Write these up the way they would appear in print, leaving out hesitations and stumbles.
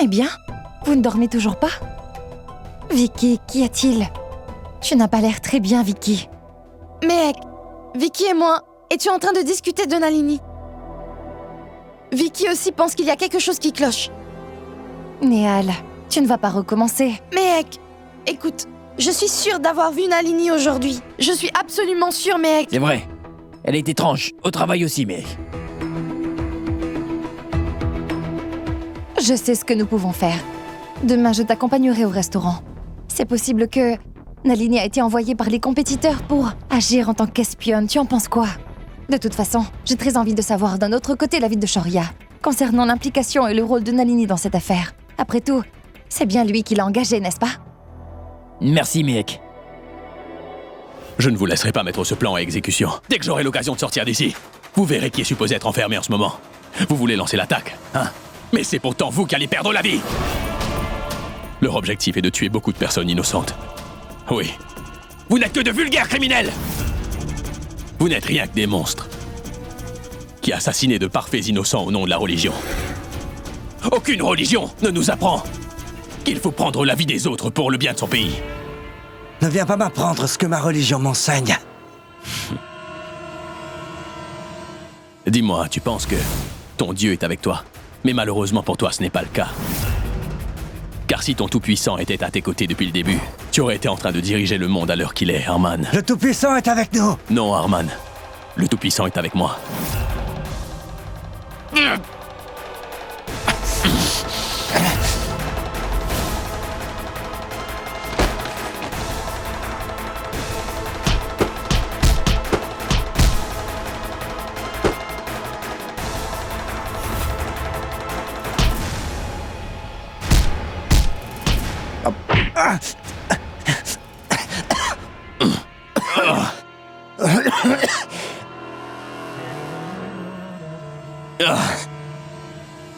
Eh bien, vous ne dormez toujours pas? Vicky, qu'y a-t-il? Tu n'as pas l'air très bien, Vicky. Mais Vicky et moi étions en train de discuter de Nalini. Vicky aussi pense qu'il y a quelque chose qui cloche. Néal, tu ne vas pas recommencer. Mais écoute, je suis sûre d'avoir vu Nalini aujourd'hui. Je suis absolument sûre, mais C'est vrai. Elle est étrange. Au travail aussi, mais... Je sais ce que nous pouvons faire. Demain, je t'accompagnerai au restaurant. C'est possible que Nalini a été envoyée par les compétiteurs pour agir en tant qu'espionne. Tu en penses quoi? De toute façon, j'ai très envie de savoir d'un autre côté la vie de Shoria, concernant l'implication et le rôle de Nalini dans cette affaire. Après tout, c'est bien lui qui l'a engagée, n'est-ce pas? Merci, Miek. Je ne vous laisserai pas mettre ce plan à exécution. Dès que j'aurai l'occasion de sortir d'ici, vous verrez qui est supposé être enfermé en ce moment. Vous voulez lancer l'attaque, hein? Mais c'est pourtant vous qui allez perdre la vie! Leur objectif est de tuer beaucoup de personnes innocentes. Oui. Vous n'êtes que de vulgaires criminels! Vous n'êtes rien que des monstres qui assassinaient de parfaits innocents au nom de la religion. Aucune religion ne nous apprend qu'il faut prendre la vie des autres pour le bien de son pays. Ne viens pas m'apprendre ce que ma religion m'enseigne. Dis-moi, tu penses que ton Dieu est avec toi? Mais malheureusement pour toi, ce n'est pas le cas. Car si ton Tout-Puissant était à tes côtés depuis le début, tu aurais été en train de diriger le monde à l'heure qu'il est, Arman. Le Tout-Puissant est avec nous. Non, Arman. Le Tout-Puissant est avec moi.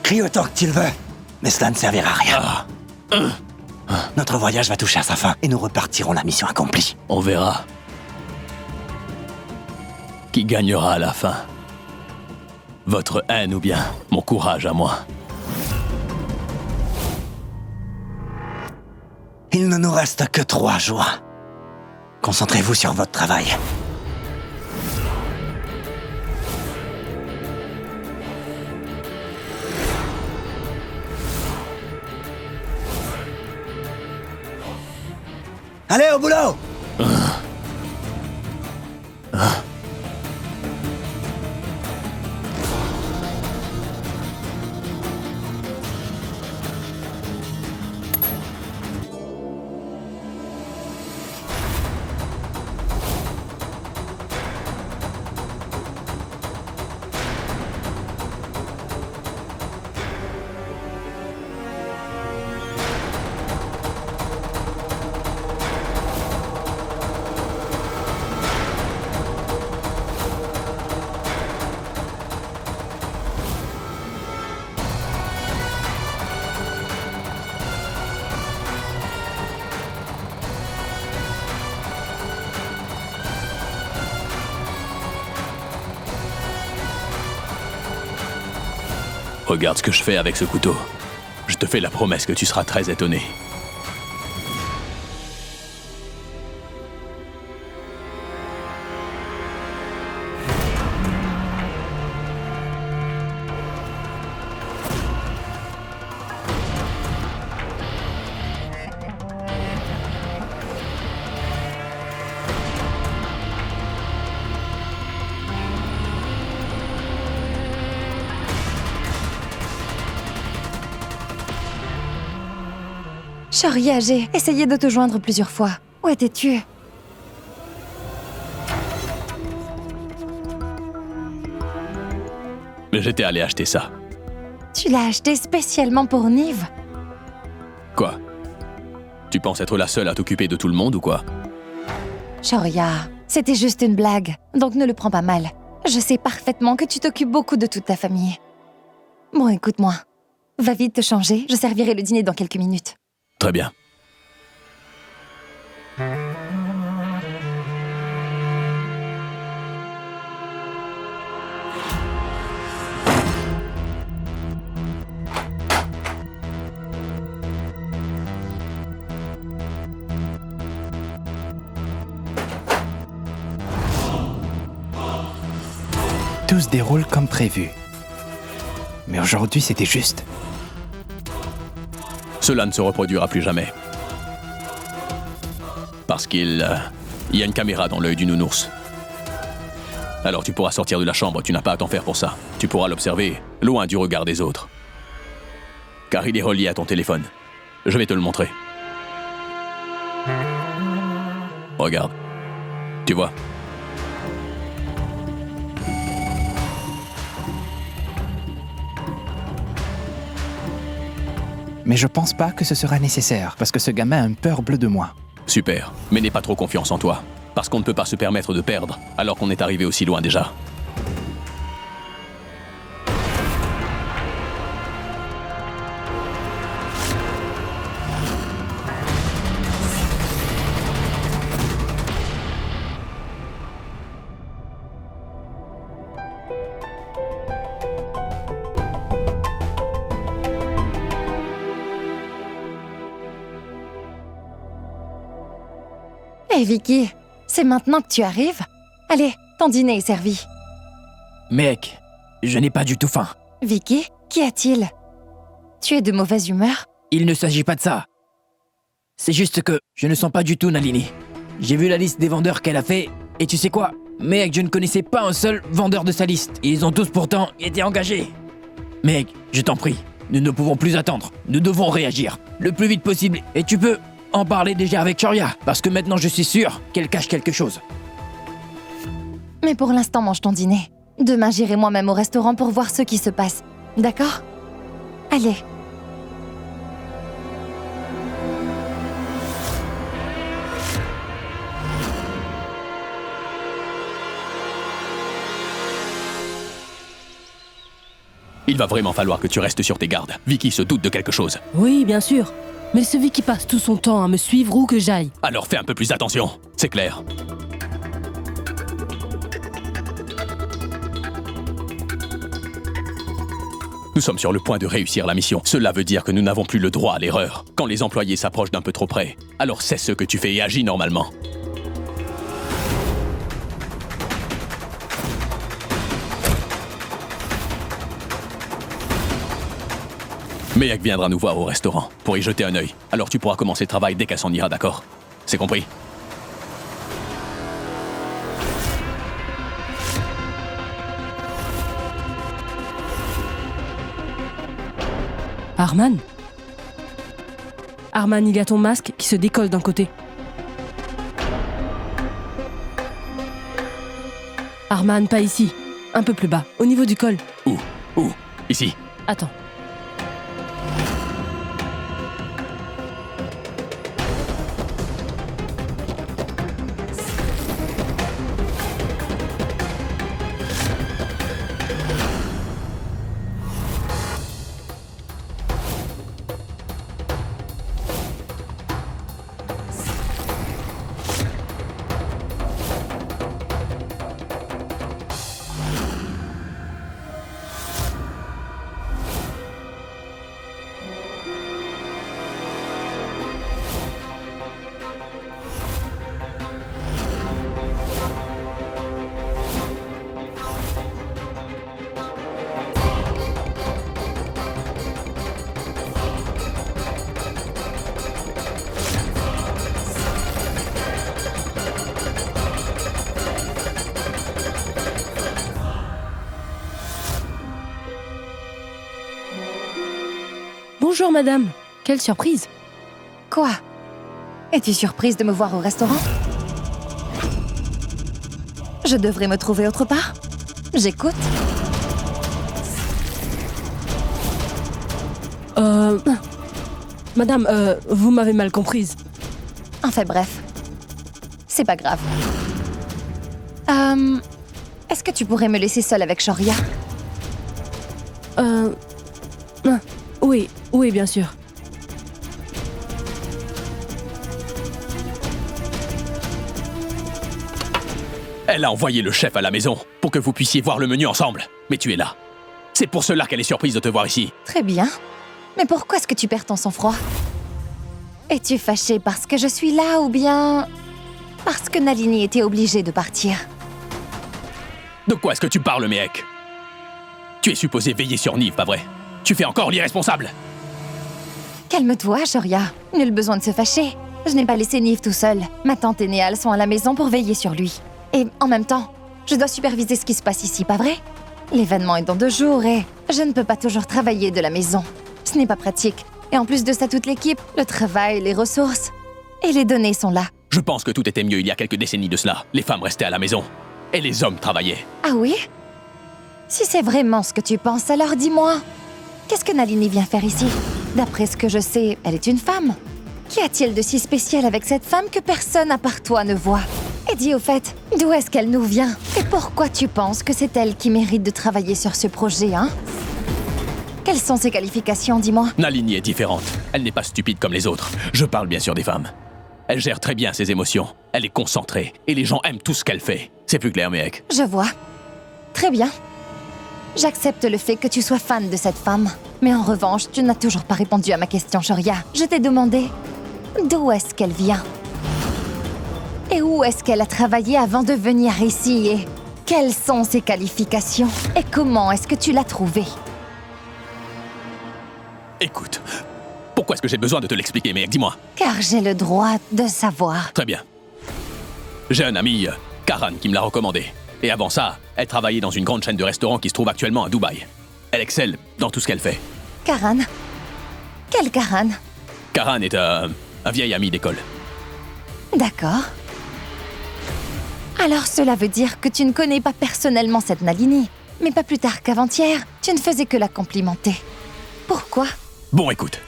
Crie autant que tu le veux, mais cela ne servira à rien. Notre voyage va toucher à sa fin et nous repartirons la mission accomplie. On verra. Qui gagnera à la fin? Votre haine ou bien mon courage à moi? Il ne nous reste que 3 jours. Concentrez-vous sur votre travail. Allez, au boulot! Regarde ce que je fais avec ce couteau. Je te fais la promesse que tu seras très étonné. Shoria, j'ai essayé de te joindre plusieurs fois. Où étais-tu? Mais j'étais allé acheter ça. Tu l'as acheté spécialement pour Niv? Quoi? Tu penses être la seule à t'occuper de tout le monde ou quoi? Shoria, c'était juste une blague, donc ne le prends pas mal. Je sais parfaitement que tu t'occupes beaucoup de toute ta famille. Bon, écoute-moi. Va vite te changer, je servirai le dîner dans quelques minutes. Très bien. tout se déroule comme prévu. Mais aujourd'hui, c'était juste. Cela ne se reproduira plus jamais. Parce qu'il y a une caméra dans l'œil du nounours. Alors tu pourras sortir de la chambre, tu n'as pas à t'en faire pour ça. Tu pourras l'observer, loin du regard des autres. Car il est relié à ton téléphone. Je vais te le montrer. Regarde. Tu vois ? Mais je pense pas que ce sera nécessaire, parce que ce gamin a une peur bleue de moi. Super, mais n'aie pas trop confiance en toi. Parce qu'on ne peut pas se permettre de perdre, alors qu'on est arrivé aussi loin déjà. Hé Vicky, c'est maintenant que tu arrives? Allez, ton dîner est servi. Mec, je n'ai pas du tout faim. Vicky, qu'y a-t-il? Tu es de mauvaise humeur? Il ne s'agit pas de ça. C'est juste que je ne sens pas du tout Nalini. J'ai vu la liste des vendeurs qu'elle a fait, et tu sais quoi? Mec, je ne connaissais pas un seul vendeur de sa liste. Et ils ont tous pourtant été engagés. Mec, je t'en prie, nous ne pouvons plus attendre. Nous devons réagir, le plus vite possible. Et tu peux en parler déjà avec Shoria, parce que maintenant je suis sûr qu'elle cache quelque chose. Mais pour l'instant, mange ton dîner. Demain, j'irai moi-même au restaurant pour voir ce qui se passe. D'accord? Allez. Il va vraiment falloir que tu restes sur tes gardes. Vicky se doute de quelque chose. Oui, bien sûr. Mais celui qui passe tout son temps à me suivre où que j'aille. Alors fais un peu plus attention, c'est clair. Nous sommes sur le point de réussir la mission. Cela veut dire que nous n'avons plus le droit à l'erreur. Quand les employés s'approchent d'un peu trop près, alors c'est ce que tu fais et agis normalement. Mehek viendra nous voir au restaurant pour y jeter un œil. Alors tu pourras commencer le travail dès qu'elle s'en ira, d'accord? C'est compris? Arman? Arman, il y a ton masque qui se décolle d'un côté. Arman, pas ici. Un peu plus bas, au niveau du col. Où? Ici. Attends. Bonjour madame, quelle surprise. Quoi? Es-tu surprise de me voir au restaurant? Je devrais me trouver autre part? J'écoute. Madame, vous m'avez mal comprise. Enfin bref. C'est pas grave. Est-ce que tu pourrais me laisser seule avec Shoria? Oui, bien sûr. Elle a envoyé le chef à la maison pour que vous puissiez voir le menu ensemble. Mais tu es là. C'est pour cela qu'elle est surprise de te voir ici. Très bien. Mais pourquoi est-ce que tu perds ton sang-froid? Es-tu fâchée parce que je suis là ou bien parce que Nalini était obligée de partir? De quoi est-ce que tu parles, mec? Tu es supposé veiller sur Nive, pas vrai? Tu fais encore l'irresponsable. Calme-toi, Shoria. Nul besoin de se fâcher. Je n'ai pas laissé Nive tout seul. Ma tante et Néal sont à la maison pour veiller sur lui. Et en même temps, je dois superviser ce qui se passe ici, pas vrai? L'événement est dans 2 jours et je ne peux pas toujours travailler de la maison. Ce n'est pas pratique. Et en plus de ça, toute l'équipe, le travail, les ressources et les données sont là. Je pense que tout était mieux il y a quelques décennies de cela. Les femmes restaient à la maison. Et les hommes travaillaient. Ah oui? Si c'est vraiment ce que tu penses, alors dis-moi. Qu'est-ce que Nalini vient faire ici? D'après ce que je sais, elle est une femme. Qu'y a-t-il de si spécial avec cette femme que personne à part toi ne voit? Et dis au fait, d'où est-ce qu'elle nous vient? Et pourquoi tu penses que c'est elle qui mérite de travailler sur ce projet, hein? Quelles sont ses qualifications, dis-moi? Nalini est différente. Elle n'est pas stupide comme les autres. Je parle bien sûr des femmes. Elle gère très bien ses émotions. Elle est concentrée. Et les gens aiment tout ce qu'elle fait. C'est plus clair, mec. Je vois. Très bien. J'accepte le fait que tu sois fan de cette femme. Mais en revanche, tu n'as toujours pas répondu à ma question, Shoria. Je t'ai demandé d'où est-ce qu'elle vient? Et où est-ce qu'elle a travaillé avant de venir ici? Et quelles sont ses qualifications? Et comment est-ce que tu l'as trouvée? Écoute, pourquoi est-ce que j'ai besoin de te l'expliquer, mec? Dis-moi. Car j'ai le droit de savoir. Très bien. J'ai un ami, Karan, qui me l'a recommandé. Et avant ça, elle travaillait dans une grande chaîne de restaurants qui se trouve actuellement à Dubaï. Elle excelle dans tout ce qu'elle fait. Karan? Quel Karan? Karan est un vieil ami d'école. D'accord. Alors cela veut dire que tu ne connais pas personnellement cette Nalini. Mais pas plus tard qu'avant-hier, tu ne faisais que la complimenter. Pourquoi? Bon, écoute,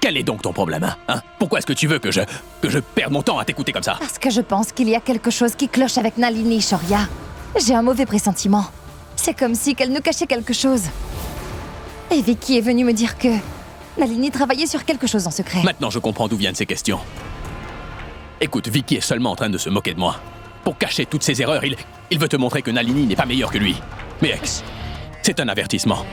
quel est donc ton problème, hein? Pourquoi est-ce que tu veux que je perde mon temps à t'écouter comme ça? Parce que je pense qu'il y a quelque chose qui cloche avec Nalini, Shoria. J'ai un mauvais pressentiment. C'est comme si qu'elle nous cachait quelque chose. Et Vicky est venue me dire que Nalini travaillait sur quelque chose en secret. Maintenant, je comprends d'où viennent ces questions. Écoute, Vicky est seulement en train de se moquer de moi. Pour cacher toutes ses erreurs, il veut te montrer que Nalini n'est pas meilleure que lui. Mais ex, c'est un avertissement.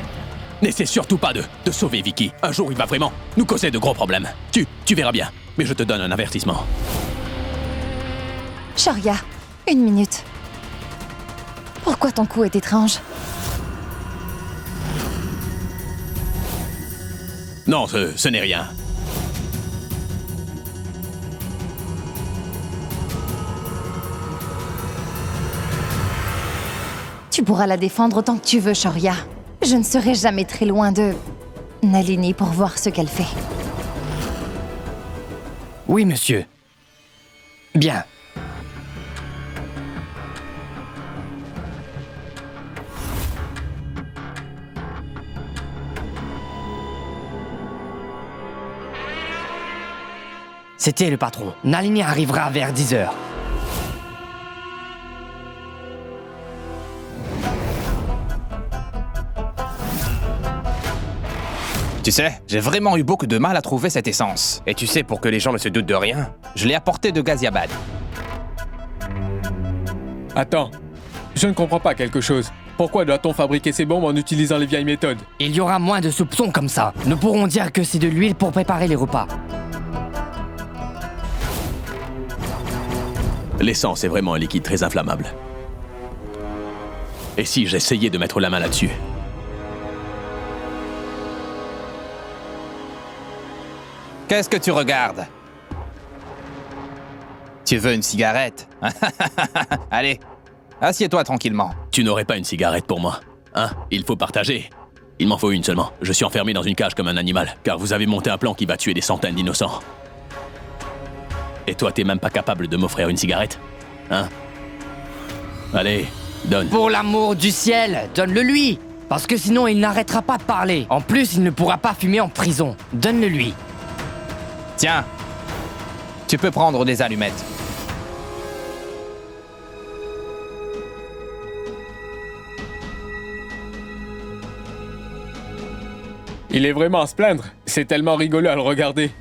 N'essaie surtout pas de sauver Vicky. Un jour, il va vraiment nous causer de gros problèmes. Tu verras bien. Mais je te donne un avertissement. Shoria, 1 minute. Pourquoi ton cou est étrange? Non, ce n'est rien. Tu pourras la défendre autant que tu veux, Shoria. Je ne serai jamais très loin de Nalini pour voir ce qu'elle fait. Oui, monsieur. Bien. C'était le patron. Nalini arrivera vers 10h. Tu sais, j'ai vraiment eu beaucoup de mal à trouver cette essence. Et tu sais, pour que les gens ne se doutent de rien, je l'ai apporté de Ghaziabad. Attends, je ne comprends pas quelque chose. Pourquoi doit-on fabriquer ces bombes en utilisant les vieilles méthodes? Il y aura moins de soupçons comme ça. Nous pourrons dire que c'est de l'huile pour préparer les repas. L'essence est vraiment un liquide très inflammable. Et si j'essayais de mettre la main là-dessus? Qu'est-ce que tu regardes? Tu veux une cigarette? Allez, assieds-toi tranquillement. Tu n'aurais pas une cigarette pour moi, hein? Il faut partager. Il m'en faut une seulement. Je suis enfermé dans une cage comme un animal, car vous avez monté un plan qui va tuer des centaines d'innocents. Et toi, t'es même pas capable de m'offrir une cigarette? Hein? Allez, donne. Pour l'amour du ciel, donne-le lui. Parce que sinon, il n'arrêtera pas de parler. En plus, il ne pourra pas fumer en prison. Donne-le lui. Tiens, tu peux prendre des allumettes. Il est vraiment à se plaindre. C'est tellement rigolo à le regarder.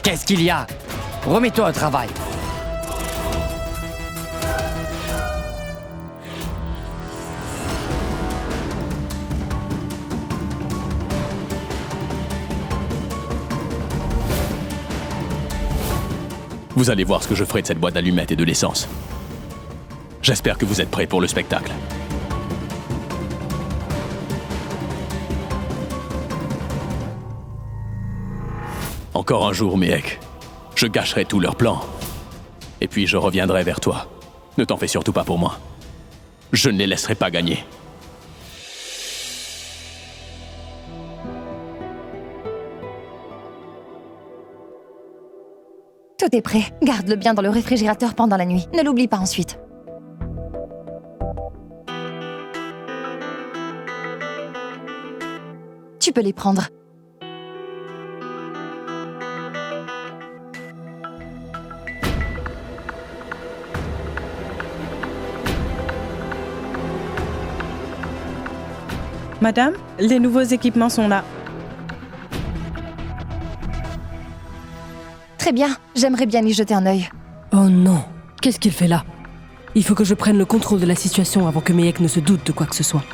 Qu'est-ce qu'il y a? remets-toi au travail. Vous allez voir ce que je ferai de cette boîte d'allumettes et de l'essence. J'espère que vous êtes prêts pour le spectacle. Encore un jour, Miek. Je gâcherai tous leurs plans. Et puis je reviendrai vers toi. Ne t'en fais surtout pas pour moi. Je ne les laisserai pas gagner. Tout est prêt. Garde-le bien dans le réfrigérateur pendant la nuit. Ne l'oublie pas ensuite. Tu peux les prendre. Madame, les nouveaux équipements sont là. Très bien. J'aimerais bien y jeter un œil. Oh non, qu'est-ce qu'il fait là? Il faut que je prenne le contrôle de la situation avant que Mayek ne se doute de quoi que ce soit.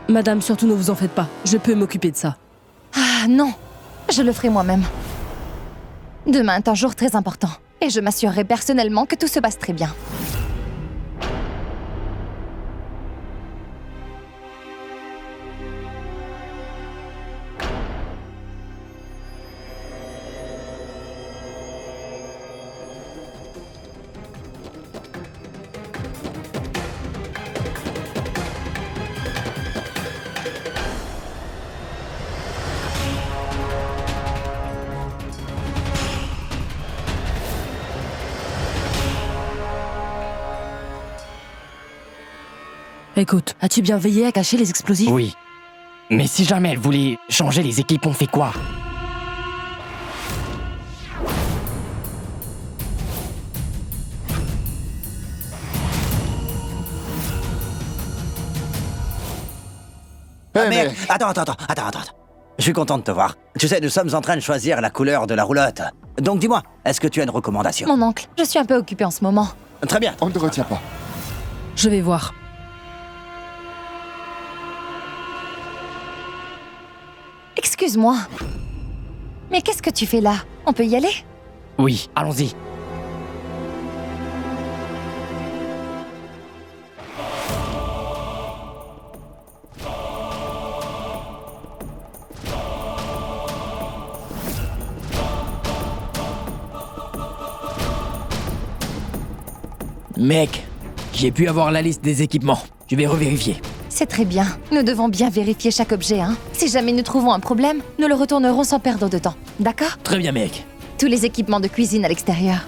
Madame, surtout ne vous en faites pas. Je peux m'occuper de ça. Ah non, je le ferai moi-même. Demain est un jour très important. Et je m'assurerai personnellement que tout se passe très bien. Écoute, as-tu bien veillé à cacher les explosifs? Oui. Mais si jamais elle voulait changer les équipes, on fait quoi? Mais attends. Je suis content de te voir. Tu sais, nous sommes en train de choisir la couleur de la roulotte. Donc dis-moi, est-ce que tu as une recommandation? Mon oncle, je suis un peu occupée en ce moment. Très bien. On ne te retient pas. Je vais voir. Excuse-moi. Mais qu'est-ce que tu fais là? On peut y aller? Oui, allons-y. Mec, j'ai pu avoir la liste des équipements. Je vais revérifier. C'est très bien. Nous devons bien vérifier chaque objet, hein. Si jamais nous trouvons un problème, nous le retournerons sans perdre de temps. D'accord? Très bien, mec. Tous les équipements de cuisine à l'extérieur.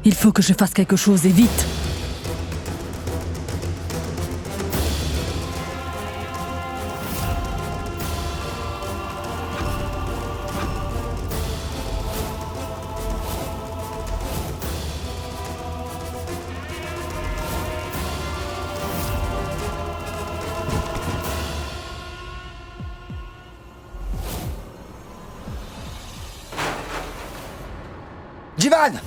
Il faut que je fasse quelque chose et vite. Jivan!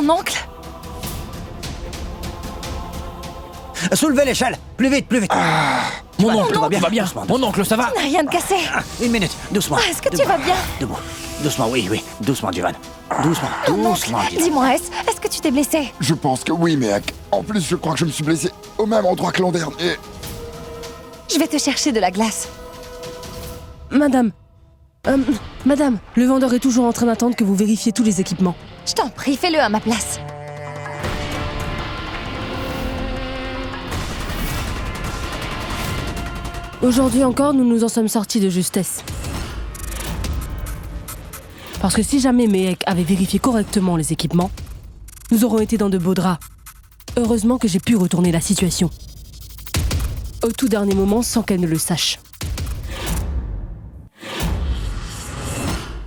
Mon oncle! Soulevez l'échelle! Plus vite! Mon oncle, tout va bien? Doucement. Mon oncle, ça va? Tu n'as rien de cassé! Une minute, doucement. Ah, est-ce que tu vas bien? Debout. Doucement, oui. Doucement, Jivan. Doucement, Mon oncle, Jivan. dis-moi, est-ce que tu t'es blessé? Je pense que oui, mec. En plus, je crois que je me suis blessé au même endroit que l'an dernier. Je vais te chercher de la glace. Madame, le vendeur est toujours en train d'attendre que vous vérifiez tous les équipements. Je t'en prie, fais-le à ma place. Aujourd'hui encore, nous nous en sommes sortis de justesse. Parce que si jamais Mehek avait vérifié correctement les équipements, nous aurions été dans de beaux draps. Heureusement que j'ai pu retourner la situation. Au tout dernier moment, sans qu'elle ne le sache.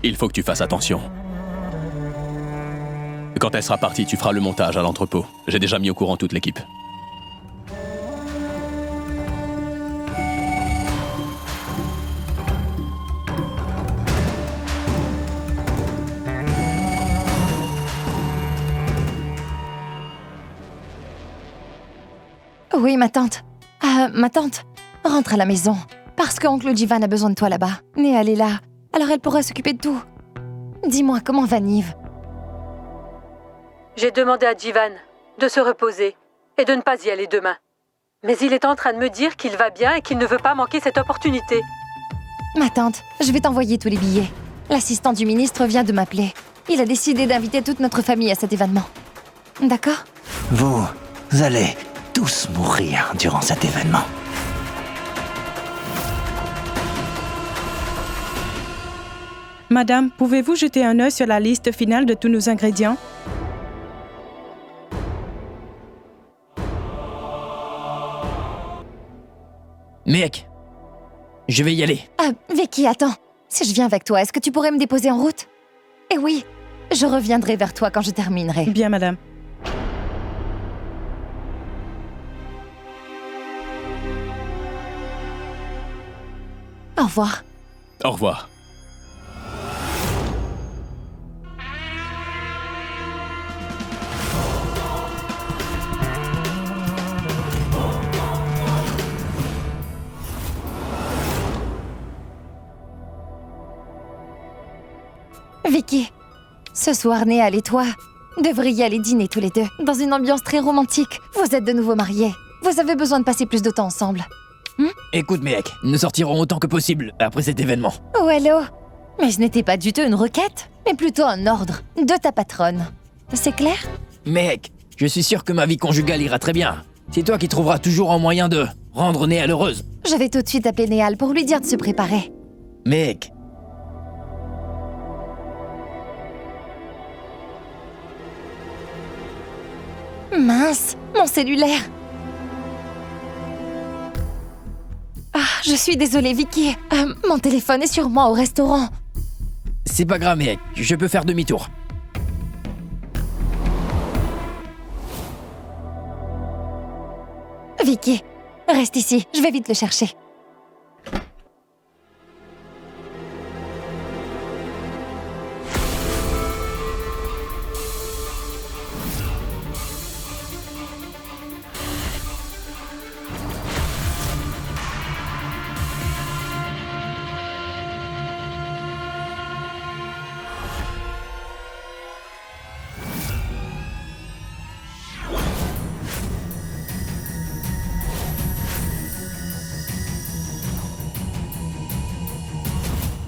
Il faut que tu fasses attention. Quand elle sera partie, tu feras le montage à l'entrepôt. J'ai déjà mis au courant toute l'équipe. Oui, ma tante. Ma tante, rentre à la maison. Parce que oncle Jivan a besoin de toi là-bas. Néal est là, alors elle pourra s'occuper de tout. Dis-moi, comment va Niv? J'ai demandé à Jivan de se reposer et de ne pas y aller demain. Mais il est en train de me dire qu'il va bien et qu'il ne veut pas manquer cette opportunité. Ma tante, je vais t'envoyer tous les billets. L'assistant du ministre vient de m'appeler. Il a décidé d'inviter toute notre famille à cet événement. D'accord? Vous allez tous mourir durant cet événement. Madame, pouvez-vous jeter un œil sur la liste finale de tous nos ingrédients? Mec, je vais y aller. Vicky, attends. Si je viens avec toi, est-ce que tu pourrais me déposer en route? Eh oui, je reviendrai vers toi quand je terminerai. Bien, madame. Au revoir. Au revoir. Vicky, ce soir, Néal et toi devriez aller dîner tous les deux, dans une ambiance très romantique. Vous êtes de nouveau mariés. Vous avez besoin de passer plus de temps ensemble. Écoute, mec, nous sortirons autant que possible après cet événement. Oh, hello. Mais ce n'était pas du tout une requête, mais plutôt un ordre de ta patronne. C'est clair? Mec, je suis sûr que ma vie conjugale ira très bien. C'est toi qui trouveras toujours un moyen de rendre Néal heureuse. Je vais tout de suite appeler Néal pour lui dire de se préparer. Mec. Mince, mon cellulaire. Ah, je suis désolée, Vicky. Mon téléphone est sur moi au restaurant. C'est pas grave, mec. Je peux faire demi-tour. Vicky, reste ici. Je vais vite le chercher.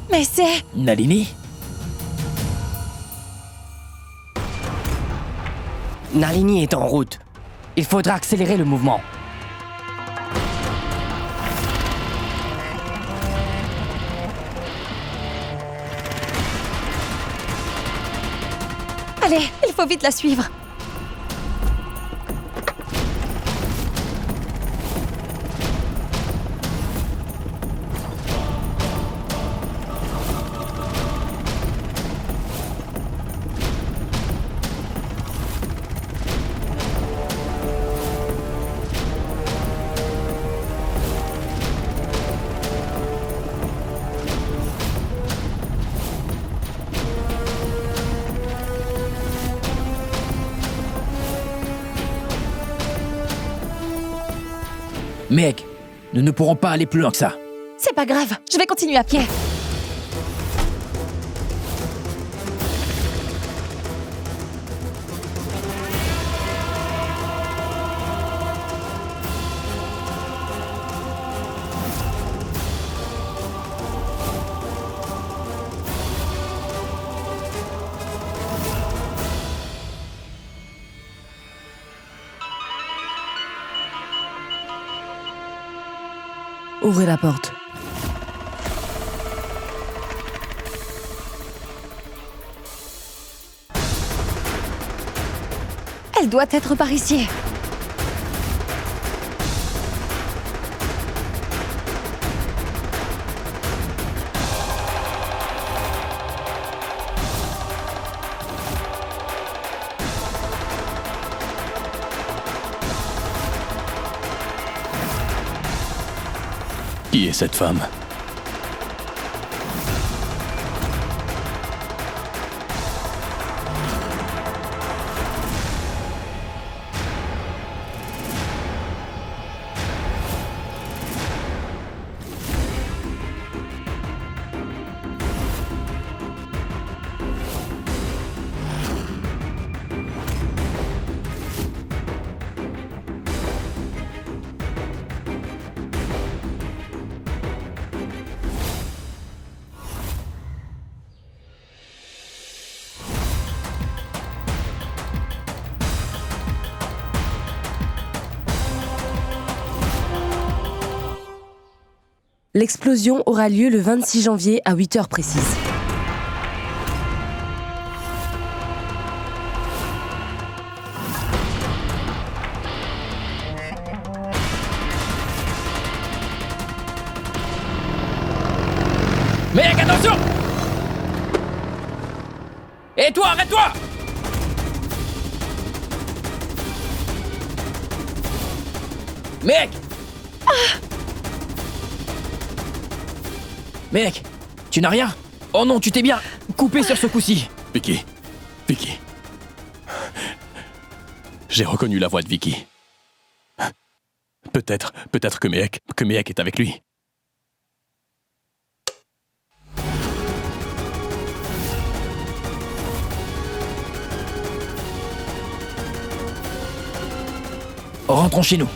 Mais c'est... Nalini? Nalini est en route. Il faudra accélérer le mouvement. Allez, il faut vite la suivre. Mec, nous ne pourrons pas aller plus loin que ça. C'est pas grave, je vais continuer à pied. Ouvrez la porte. Elle doit être par ici. Qui est cette femme? L'explosion aura lieu le 26 janvier à 8h précises. Mec, attention! Et toi, arrête-toi! Mec! Mec, tu n'as rien? Oh non, tu t'es bien coupé sur ce coup-ci. Vicky. Vicky. J'ai reconnu la voix de Vicky. Peut-être que Mehek est avec lui. Rentrons chez nous.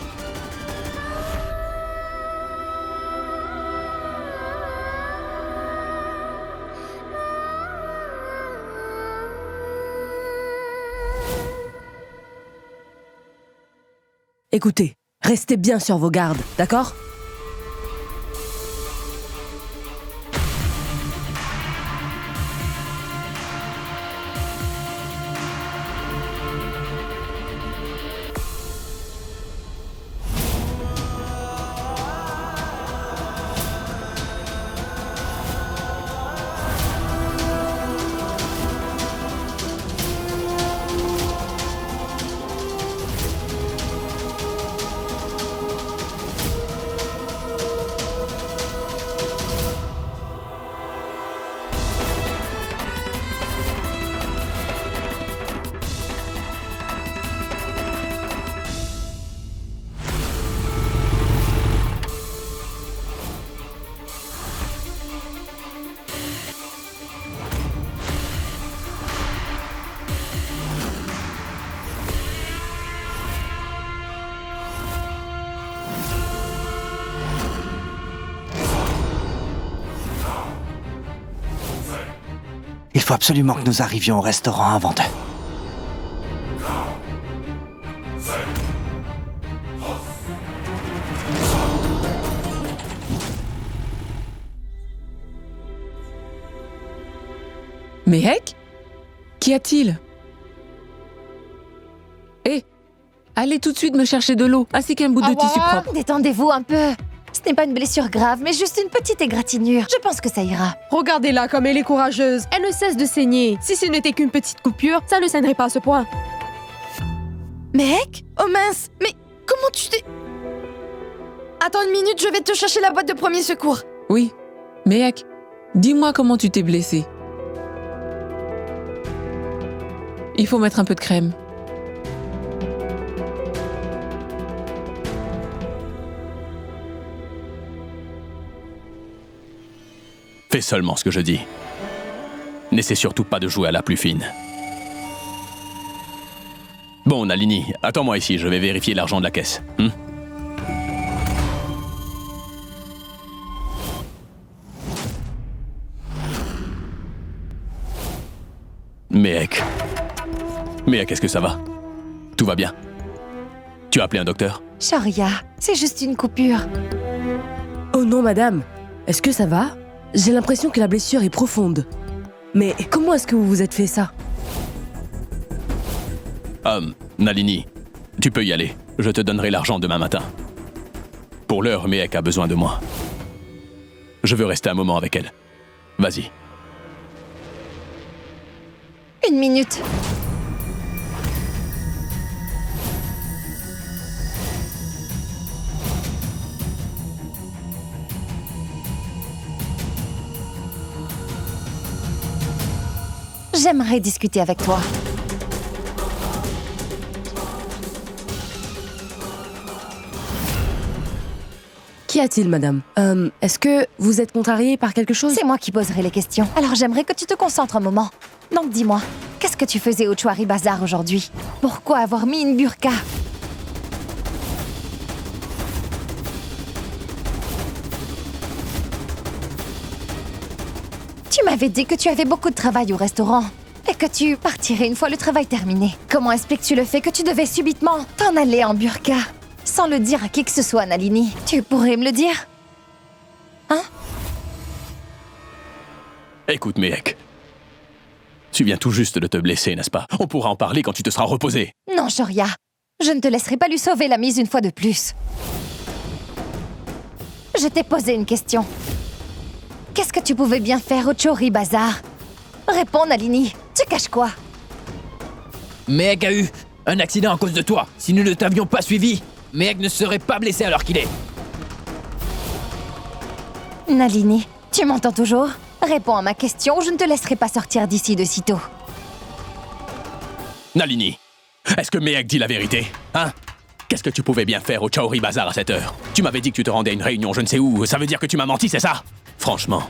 Écoutez, restez bien sur vos gardes, d'accord ? Il faut absolument que nous arrivions au restaurant avant d'eux. Mehek ? Qu'y a-t-il ? Hé, allez tout de suite me chercher de l'eau, ainsi qu'un bout de tissu propre. Détendez-vous un peu. Ce n'est pas une blessure grave, mais juste une petite égratignure. Je pense que ça ira. Regardez-la comme elle est courageuse. Elle ne cesse de saigner. Si ce n'était qu'une petite coupure, ça ne saignerait pas à ce point. Mehek ? Oh mince, mais comment tu t'es... Attends une minute, je vais te chercher la boîte de premier secours. Oui, Mehek, dis-moi comment tu t'es blessée. Il faut mettre un peu de crème. Fais seulement ce que je dis. N'essaie surtout pas de jouer à la plus fine. Bon, Nalini, attends-moi ici, je vais vérifier l'argent de la caisse. Mehek, est-ce que ça va? Tout va bien? Tu as appelé un docteur? Sharia, c'est juste une coupure. Oh non, madame. Est-ce que ça va ? J'ai l'impression que la blessure est profonde. Mais comment est-ce que vous vous êtes fait ça ? Nalini, tu peux y aller. Je te donnerai l'argent demain matin. Pour l'heure, Mehek a besoin de moi. Je veux rester un moment avec elle. Vas-y. 1 minute. J'aimerais discuter avec toi. Qu'y a-t-il, madame? Est-ce que vous êtes contrariée par quelque chose? C'est moi qui poserai les questions. Alors j'aimerais que tu te concentres un moment. Donc dis-moi, qu'est-ce que tu faisais au Chowari Bazar aujourd'hui? Pourquoi avoir mis une burqa? Tu m'avais dit que tu avais beaucoup de travail au restaurant et que tu partirais une fois le travail terminé. Comment expliques-tu le fait que tu devais subitement t'en aller en burqa sans le dire à qui que ce soit, Nalini? Tu pourrais me le dire? Hein? Écoute, Mehek. Tu viens tout juste de te blesser, n'est-ce pas? On pourra en parler quand tu te seras reposé. Non, Shoria. Je ne te laisserai pas lui sauver la mise une fois de plus. Je t'ai posé une question. Qu'est-ce que tu pouvais bien faire au Chowari Bazar? Réponds, Nalini. Tu caches quoi? Mehek a eu un accident à cause de toi. Si nous ne t'avions pas suivi, Mehek ne serait pas blessé alors qu'il est. Nalini, tu m'entends toujours? Réponds à ma question ou je ne te laisserai pas sortir d'ici de sitôt. Nalini, est-ce que Mehek dit la vérité? Hein? Qu'est-ce que tu pouvais bien faire au Chowari Bazar à cette heure? Tu m'avais dit que tu te rendais à une réunion je ne sais où. Ça veut dire que tu m'as menti, c'est ça? Franchement.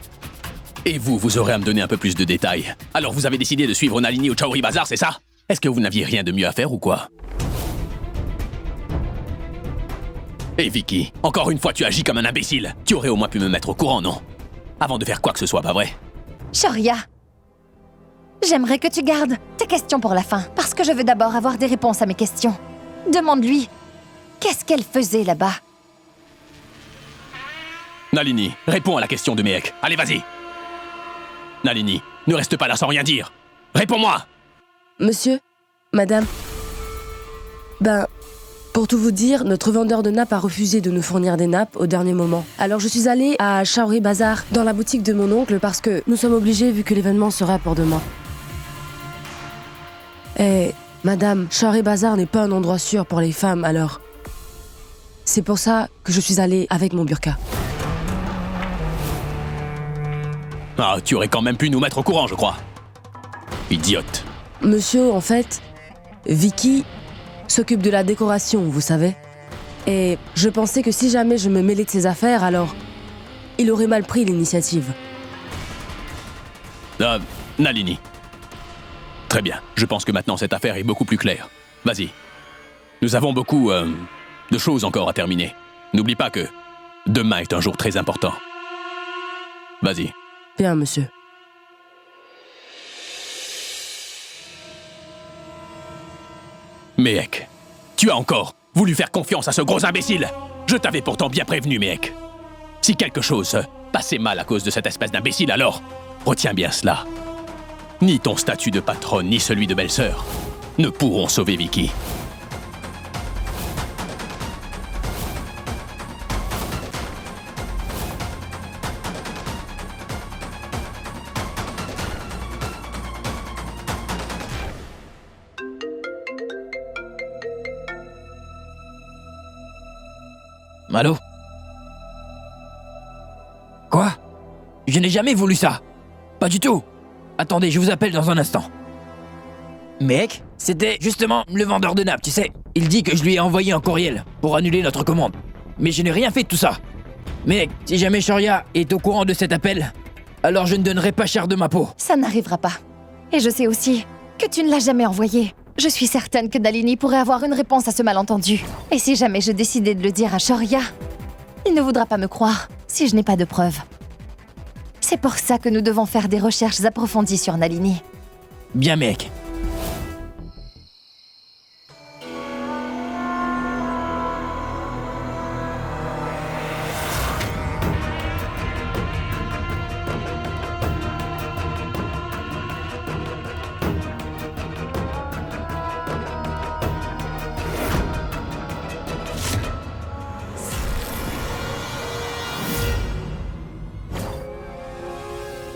Et vous aurez à me donner un peu plus de détails. Alors vous avez décidé de suivre Nalini au Chowari Bazar, c'est ça? Est-ce que vous n'aviez rien de mieux à faire ou quoi? Et Vicky, encore une fois tu agis comme un imbécile. Tu aurais au moins pu me mettre au courant, non? Avant de faire quoi que ce soit, pas vrai? Shoria, j'aimerais que tu gardes tes questions pour la fin, parce que je veux d'abord avoir des réponses à mes questions. Demande-lui, qu'est-ce qu'elle faisait là-bas? Nalini, réponds à la question de Mehek. Allez, vas-y. Nalini, ne reste pas là sans rien dire. Réponds-moi! Monsieur? Madame? Pour tout vous dire, notre vendeur de nappes a refusé de nous fournir des nappes au dernier moment. Alors je suis allée à Chowari Bazar, dans la boutique de mon oncle, parce que nous sommes obligés vu que l'événement sera pour demain. Et madame, Chowari Bazar n'est pas un endroit sûr pour les femmes, alors... C'est pour ça que je suis allée avec mon burqa. Ah, tu aurais quand même pu nous mettre au courant, je crois. Idiote. Monsieur, en fait, Vicky s'occupe de la décoration, vous savez. Et je pensais que si jamais je me mêlais de ses affaires, alors il aurait mal pris l'initiative. Nalini. Très bien, je pense que maintenant cette affaire est beaucoup plus claire. Vas-y. Nous avons beaucoup de choses encore à terminer. N'oublie pas que demain est un jour très important. Vas-y. Bien, monsieur. Mehek, tu as encore voulu faire confiance à ce gros imbécile. Je t'avais pourtant bien prévenu, Mehek. Si quelque chose passait mal à cause de cette espèce d'imbécile, alors retiens bien cela. Ni ton statut de patronne, ni celui de belle-sœur ne pourront sauver Vicky. Allô? Quoi? Je n'ai jamais voulu ça. Pas du tout. Attendez, je vous appelle dans un instant. Mec, c'était justement le vendeur de nappes, tu sais. Il dit que je lui ai envoyé un courriel pour annuler notre commande. Mais je n'ai rien fait de tout ça. Mec, si jamais Shoria est au courant de cet appel, alors je ne donnerai pas cher de ma peau. Ça n'arrivera pas. Et je sais aussi que tu ne l'as jamais envoyé. Je suis certaine que Nalini pourrait avoir une réponse à ce malentendu. Et si jamais je décidais de le dire à Shoria, il ne voudra pas me croire si je n'ai pas de preuves. C'est pour ça que nous devons faire des recherches approfondies sur Nalini. Bien, mec.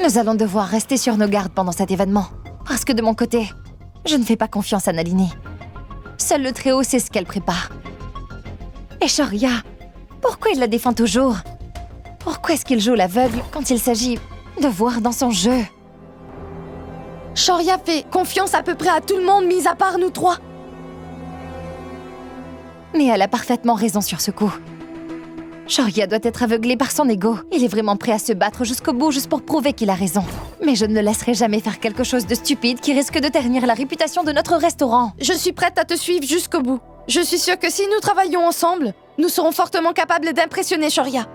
Nous allons devoir rester sur nos gardes pendant cet événement. Parce que de mon côté, je ne fais pas confiance à Nalini. Seul le Très-Haut sait ce qu'elle prépare. Et Shoria, pourquoi il la défend toujours? Pourquoi est-ce qu'il joue l'aveugle quand il s'agit de voir dans son jeu? Shoria fait confiance à peu près à tout le monde, mis à part nous trois. Mais elle a parfaitement raison sur ce coup. Shoria doit être aveuglé par son ego. Il est vraiment prêt à se battre jusqu'au bout juste pour prouver qu'il a raison. Mais je ne le laisserai jamais faire quelque chose de stupide qui risque de ternir la réputation de notre restaurant. Je suis prête à te suivre jusqu'au bout. Je suis sûre que si nous travaillons ensemble, nous serons fortement capables d'impressionner Shoria.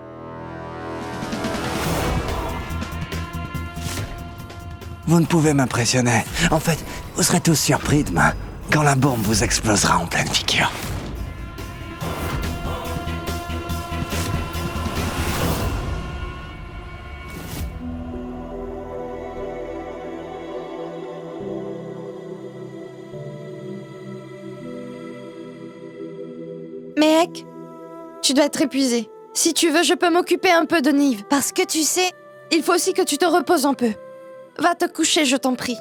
Vous ne pouvez m'impressionner. En fait, vous serez tous surpris demain, quand la bombe vous explosera en pleine figure. Mehek, tu dois être épuisé. Si tu veux, je peux m'occuper un peu de Nive. Parce que tu sais, il faut aussi que tu te reposes un peu. Va te coucher, je t'en prie.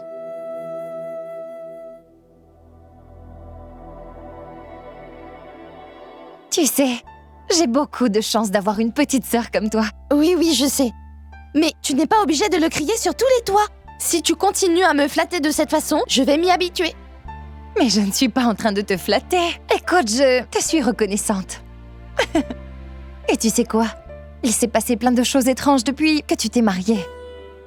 Tu sais, j'ai beaucoup de chance d'avoir une petite sœur comme toi. Oui, je sais. Mais tu n'es pas obligé de le crier sur tous les toits. Si tu continues à me flatter de cette façon, je vais m'y habituer. Mais je ne suis pas en train de te flatter. Écoute, je te suis reconnaissante. Et tu sais quoi? Il s'est passé plein de choses étranges depuis que tu t'es mariée.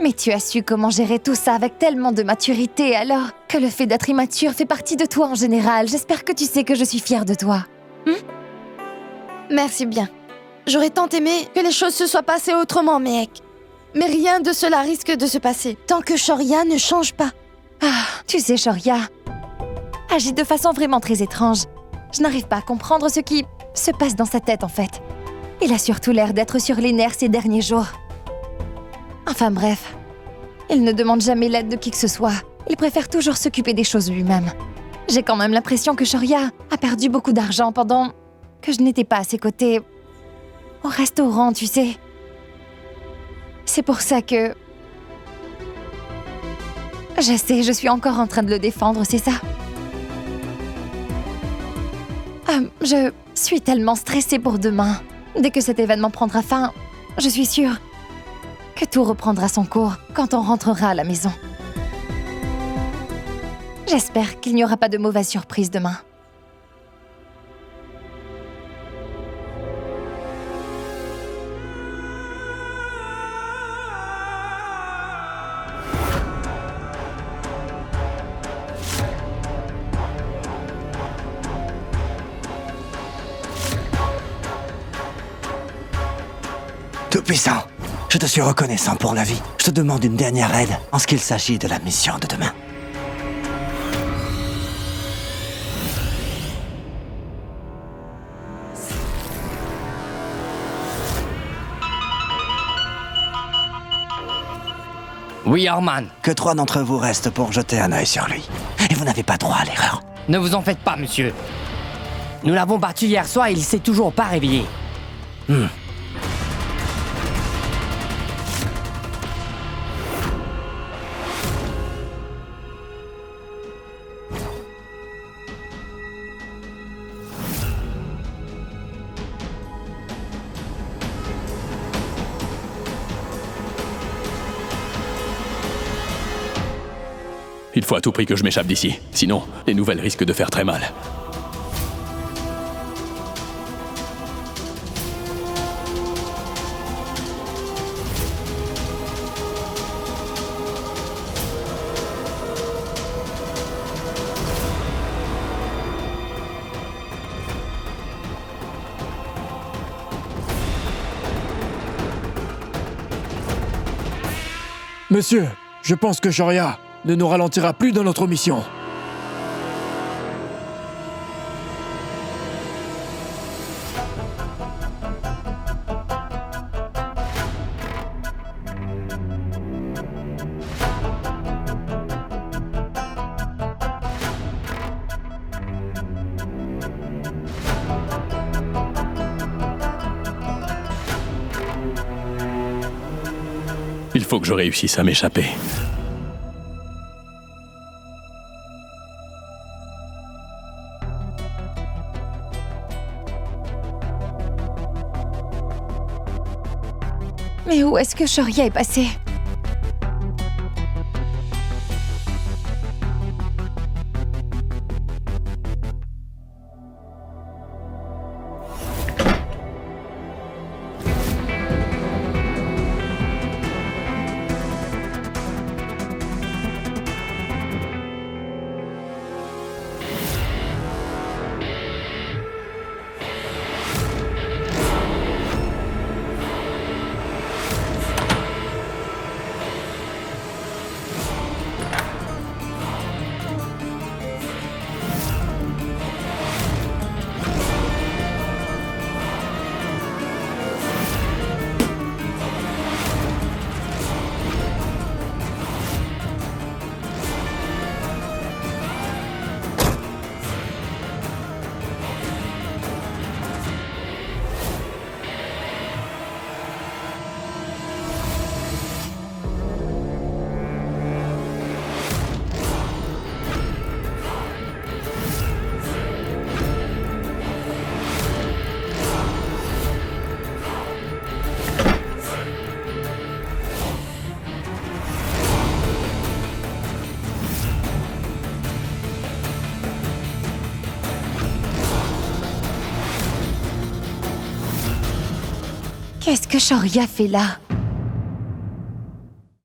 Mais tu as su comment gérer tout ça avec tellement de maturité, alors que le fait d'être immature fait partie de toi en général. J'espère que tu sais que je suis fière de toi. Merci bien. J'aurais tant aimé que les choses se soient passées autrement, Mehek. Mais rien de cela risque de se passer tant que Shoria ne change pas. Tu sais, Shoria agit de façon vraiment très étrange. Je n'arrive pas à comprendre ce qui se passe dans sa tête, en fait. Il a surtout l'air d'être sur les nerfs ces derniers jours. Enfin bref, il ne demande jamais l'aide de qui que ce soit. Il préfère toujours s'occuper des choses lui-même. J'ai quand même l'impression que Shoria a perdu beaucoup d'argent pendant que je n'étais pas à ses côtés au restaurant, tu sais. C'est pour ça que... Je sais, je suis encore en train de le défendre, c'est ça? Je suis tellement stressée pour demain. Dès que cet événement prendra fin, je suis sûre que tout reprendra son cours quand on rentrera à la maison. J'espère qu'il n'y aura pas de mauvaises surprises demain. Tout-Puissant, je te suis reconnaissant pour la vie. Je te demande une dernière aide en ce qu'il s'agit de la mission de demain. Oui, Orman. Que 3 d'entre vous restent pour jeter un œil sur lui. Et vous n'avez pas droit à l'erreur. Ne vous en faites pas, monsieur. Nous l'avons battu hier soir et il s'est toujours pas réveillé. Il faut à tout prix que je m'échappe d'ici. Sinon, les nouvelles risquent de faire très mal. Monsieur, je pense que Shoria ne nous ralentira plus dans notre mission. Il faut que je réussisse à m'échapper. Mais où est-ce que Shoria est passée? Qu'est-ce que Shoria fait là?